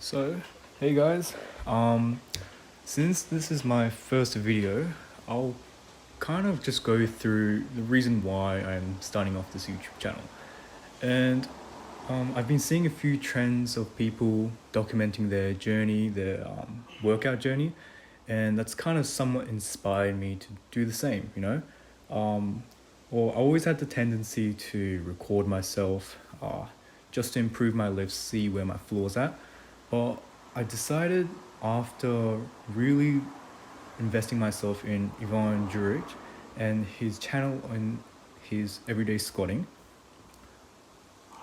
So, hey guys, since this is my first video, I'll kind of just go through the reason why I'm starting off this YouTube channel. And I've been seeing a few trends of people documenting their journey, their workout journey, and that's kind of somewhat inspired me to do the same, I always had the tendency to record myself just to improve my lifts, see where my flaws at. But I decided after really investing myself in Ivan Juric and his channel and his everyday squatting,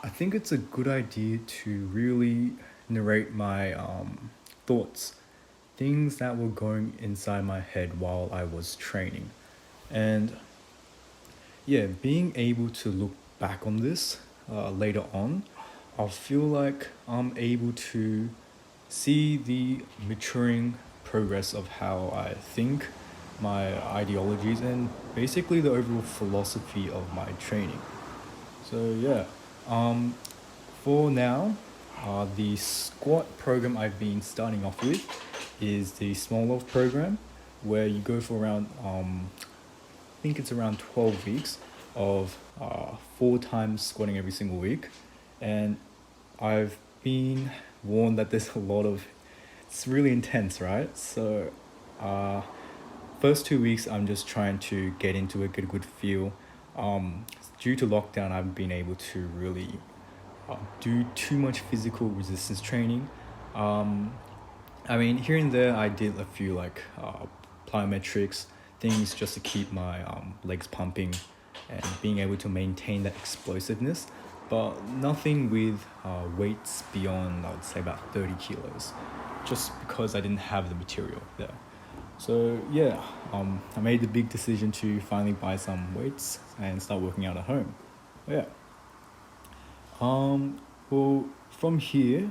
I think it's a good idea to really narrate my thoughts, things that were going inside my head while I was training. And yeah, being able to look back on this later on, I feel like I'm able to see the maturing progress of how I think, my ideologies, and basically the overall philosophy of my training. So yeah, um, for now, the squat program I've been starting off with is the Smolov program, where you go for around I think it's around 12 weeks of 4 times squatting every single week. And I've been warned that there's a lot of, it's really intense, right? So, first 2 weeks, I'm just trying to get into it, get a good feel. Due to lockdown, I haven't been able to really do too much physical resistance training. I mean, here and there, I did a few like plyometrics things just to keep my legs pumping and being able to maintain that explosiveness, but nothing with weights beyond, I would say, about 30 kilos, just because I didn't have the material there. So yeah, I made the big decision to finally buy some weights and start working out at home. Yeah. Well, from here,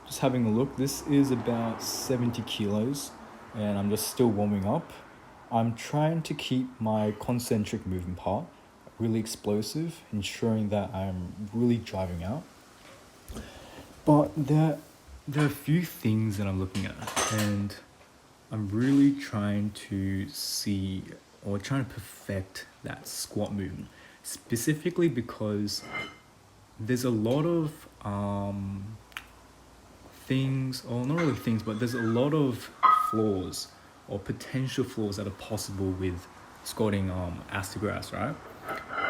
just having a look, this is about 70 kilos, and I'm just still warming up. I'm trying to keep my concentric movement part really explosive, ensuring that I'm really driving out. But there are a few things that I'm looking at, and I'm really trying to see or trying to perfect that squat movement, specifically because there's a lot of things, or not really things, but there's a lot of flaws or potential flaws that are possible with squatting astergrass, right?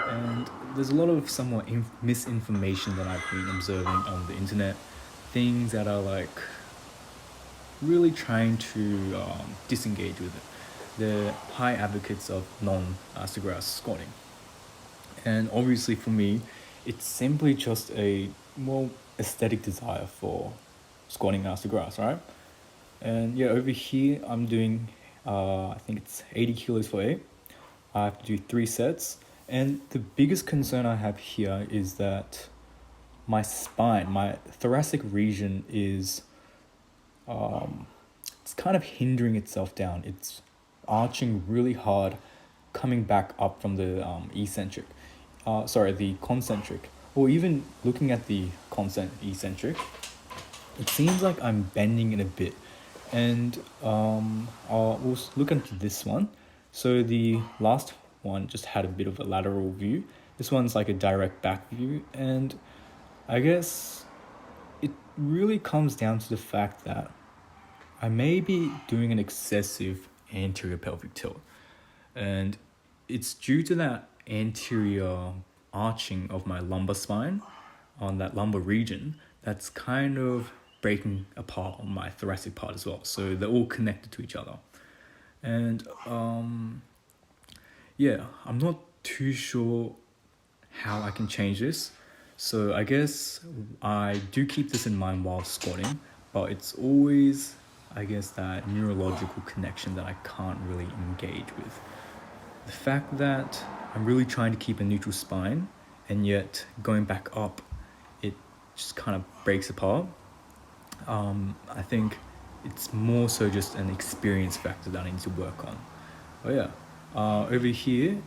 And there's a lot of somewhat misinformation that I've been observing on the internet, things that are like really trying to disengage with it. They're high advocates of non-astergrass squatting. And obviously for me, it's simply just a more aesthetic desire for squatting astergrass, right? And yeah, over here I'm doing, I think it's 80 kilos for 8. I have to do 3 sets. And the biggest concern I have here is that my spine, my thoracic region is, it's kind of hindering itself down. It's arching really hard, coming back up from the the concentric. Or even looking at the eccentric, it seems like I'm bending it a bit. And we'll look into this one. So the last one just had a bit of a lateral view. This one's like a direct back view. And I guess it really comes down to the fact that I may be doing an excessive anterior pelvic tilt. And it's due to that anterior arching of my lumbar spine on that lumbar region that's kind of breaking apart on my thoracic part as well. So they're all connected to each other. And yeah, I'm not too sure how I can change this. So I guess I do keep this in mind while squatting, but it's always, I guess, that neurological connection that I can't really engage with. The fact that I'm really trying to keep a neutral spine, and yet going back up, it just kind of breaks apart. I think it's more so just an experience factor that I need to work on. Oh yeah, over here,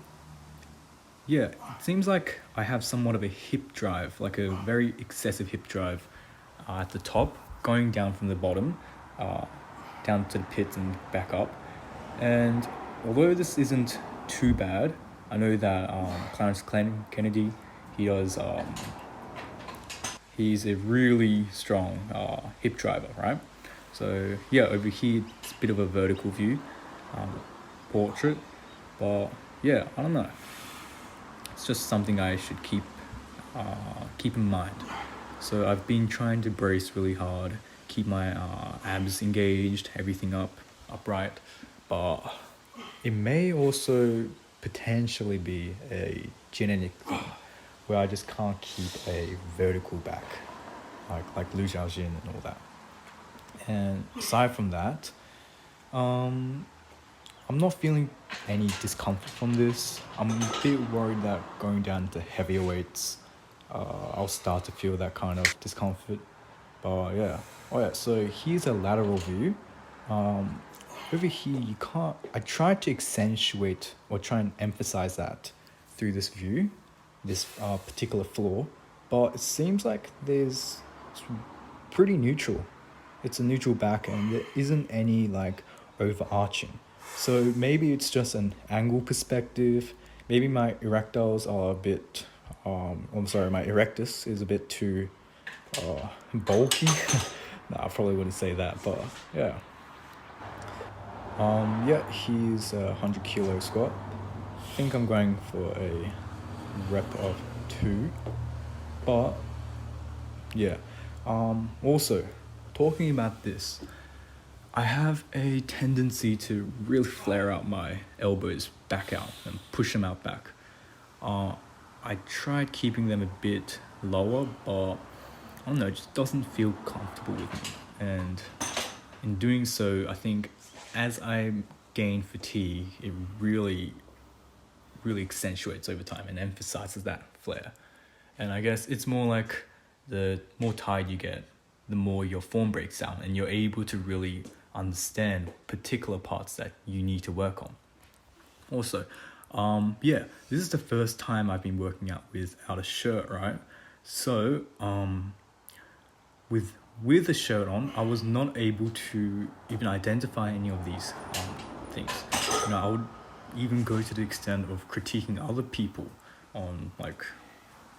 yeah, it seems like I have somewhat of a hip drive, like a very excessive hip drive at the top. going down from the bottom, down to the pits and back up. And although this isn't too bad, I know that Clarence Kennedy, he's a really strong hip driver, right? So yeah, over here it's a bit of a vertical view, portrait, but yeah, I don't know. It's just something I should keep in mind. So I've been trying to brace really hard, keep my abs engaged, everything upright, but it may also potentially be a genetic thing where I just can't keep a vertical back, like Lu Xiaojin and all that. And aside from that, I'm not feeling any discomfort from this. I'm a bit worried that going down to heavier weights, I'll start to feel that kind of discomfort. But yeah, so here's a lateral view. Over here, you can't. I tried to accentuate or try and emphasize that through this view, this particular floor, but it seems like it's pretty neutral. It's a neutral back, and there isn't any like overarching. So maybe it's just an angle perspective. Maybe my erectiles are a bit. My erectus is a bit too bulky. I probably wouldn't say that, but yeah. He's a 100 kilo squat. I think I'm going for a rep of 2, but yeah. Also, talking about this, I have a tendency to really flare out my elbows back out and push them out back. I tried keeping them a bit lower, but I don't know, it just doesn't feel comfortable with me. And in doing so, I think as I gain fatigue, it really accentuates over time and emphasizes that flare. And I guess it's more like the more tired you get, the more your form breaks down and you're able to really understand particular parts that you need to work on. Also, this is the first time I've been working out without a shirt, right? So, with a shirt on, I was not able to even identify any of these things. I would even go to the extent of critiquing other people on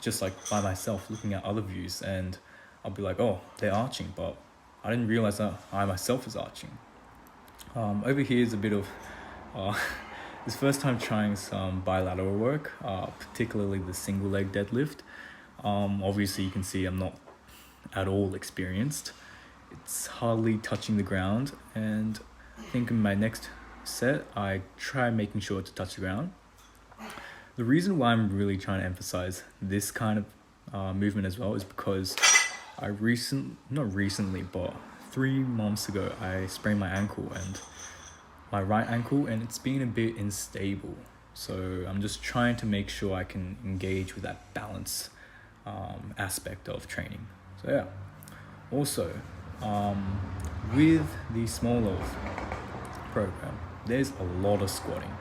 just by myself, looking at other views, and I'll be like, oh, they're arching, but I didn't realize that I myself is arching. Over here is a bit of this first time trying some bilateral work, particularly the single leg deadlift. Obviously you can see I'm not at all experienced. It's hardly touching the ground, and I think in my next set I try making sure to touch the ground. The reason why I'm really trying to emphasize this kind of movement as well is because not recently, but 3 months ago, I sprained my right ankle, and it's been a bit unstable. So I'm just trying to make sure I can engage with that balance aspect of training. So yeah. Also, with the Small Loaf program, there's a lot of squatting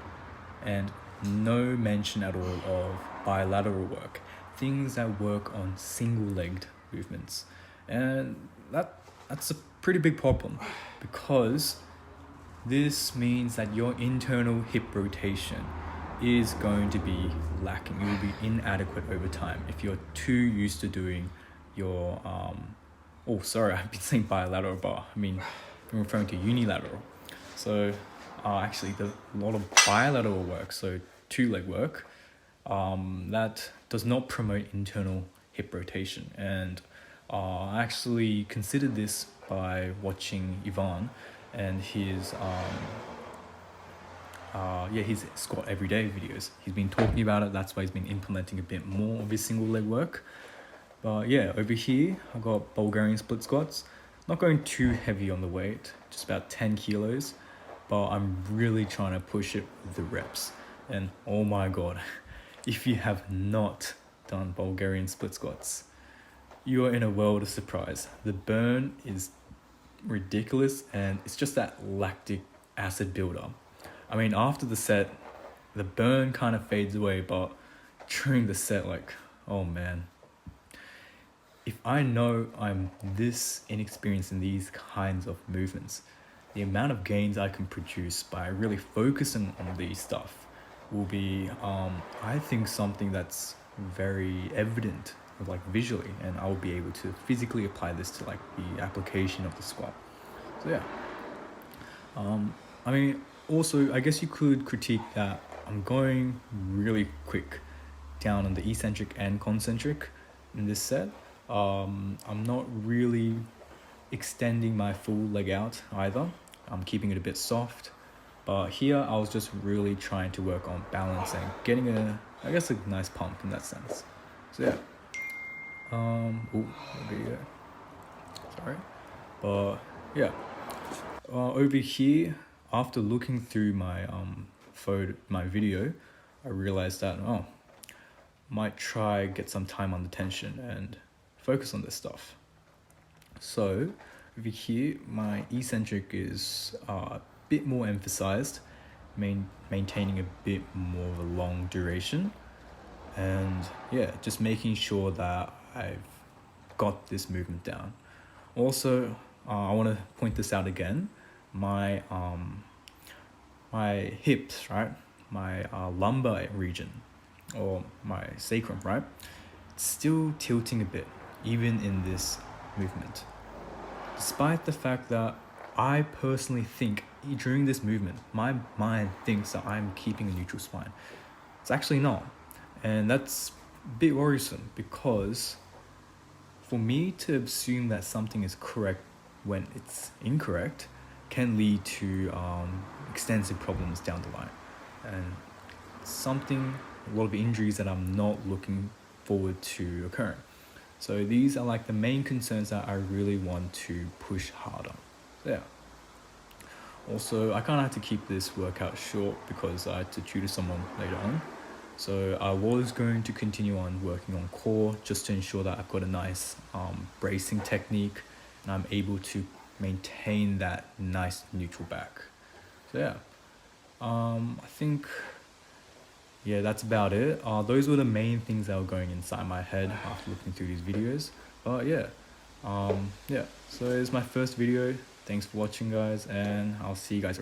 and no mention at all of bilateral work, things that work on single-legged movements. And that's a pretty big problem, because this means that your internal hip rotation is going to be lacking. It will be inadequate over time if you're too used to doing your I've been saying bilateral, but I'm referring to unilateral. So actually there's a lot of bilateral work, so 2-leg work, that does not promote internal hip rotation. And I actually considered this by watching Ivan and his squat everyday videos. He's been talking about it, that's why he's been implementing a bit more of his single leg work. But yeah, over here I got Bulgarian split squats. Not going too heavy on the weight, just about 10 kilos, but I'm really trying to push it with the reps. And oh my god, if you have not done Bulgarian split squats, you are in a world of surprise. The burn is ridiculous, and it's just that lactic acid buildup. After the set, the burn kind of fades away, but during the set, oh man, if I know I'm this inexperienced in these kinds of movements, the amount of gains I can produce by really focusing on these stuff will be, I think, something that's very evident, like visually, and I will be able to physically apply this to like the application of the squat. So yeah, I mean, also, I guess you could critique that I'm going really quick down on the eccentric and concentric in this set. I'm not really extending my full leg out either. I'm keeping it a bit soft. But here I was just really trying to work on balance and getting I guess a nice pump in that sense. So yeah. Video. Sorry. But yeah. Over here, after looking through my my video, I realized that might try get some time on the tension and focus on this stuff. So over here, my eccentric is a bit more emphasized, maintaining a bit more of a long duration, and yeah, just making sure that I've got this movement down. Also, I want to point this out again. My my hips, right? My lumbar region, or my sacrum, right? It's still tilting a bit, even in this movement. Despite the fact that I personally think during this movement, my mind thinks that I'm keeping a neutral spine. It's actually not. And that's a bit worrisome because for me to assume that something is correct when it's incorrect can lead to extensive problems down the line. And a lot of injuries that I'm not looking forward to occurring. So these are like the main concerns that I really want to push harder. So yeah. Also, I kind of had to keep this workout short because I had to tutor someone later on. So I was going to continue on working on core just to ensure that I've got a nice bracing technique and I'm able to maintain that nice neutral back. So yeah, I think, yeah, that's about it. Those were the main things that were going inside my head after looking through these videos. But yeah, yeah, so it's my first video. Thanks for watching, guys, and I'll see you guys around.